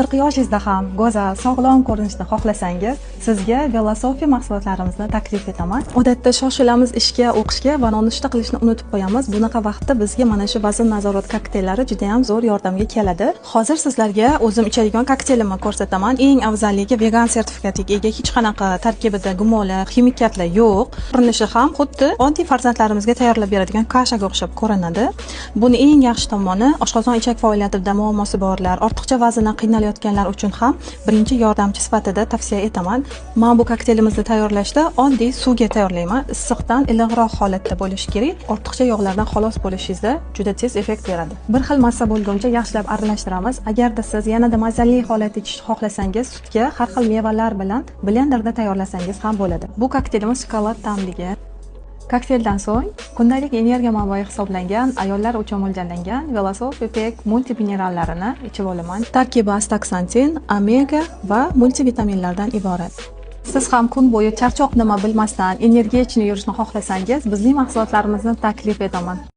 40 yoshingizda ham go'zal, sog'lom ko'rinishni xohlasangiz, sizga Velosofi mahsulotlarimizni taklif etaman. Odatda shoshilamiz ishga, o'qishga va nonushta qilishni unutib qo'yamiz. Bunaqa vaqtda bizga mana shu vazn nazorat kokteyllari juda ham zo'r yordamga keladi. Hozir sizlarga o'zim ichadigan kokteylimni ko'rsataman. Eng afzalligi vegan sertifikatiga ega, hech qanaqa tarkibida gumoli, ximikatlar yo'q. Ko'rinishi ham xuddi oddiy farzandlarimizga tayyorlab beradigan kashaga o'xshab ko'rinadi. Buni eng yaxshi tomoni oshqozon ichak faoliyatida muammosi borlar, ortiqcha vazndan qiynalayotganlar uchun ham birinchi yordamchi sifatida tavsiya etaman. Men bu kokteylimizni tayyorlashda oddiy suvga tayyorlayman. Issiqdan iliqroq holatda bo'lishi kerak. Ortiqcha yog'lardan xalos bo'lishingizda juda tez effekt beradi. Bir xil massa bo'lguncha yaxshilab aralashtiramiz. Agarda siz yanada mazali holatda ichishni xohlasangiz, sutga har xil mevalar bilan blenderda tayyorlasangiz ham bo'ladi. Bu kokteylimiz shokolad ta'mligi. Kokteyldan so'ng kundalik energiya manbai hisoblangan ayollar uchun mo'ljallangan Velosofi Pek multiminerallarni ichib olaman. Tarkibi astaksantin, omega va multivitaminlardan iborat. Siz ham kun bo'yi charchoq nima bilmasdan energiya ichini yurishni xohlasangiz, bizning mahsulotlarimizni taklif etaman.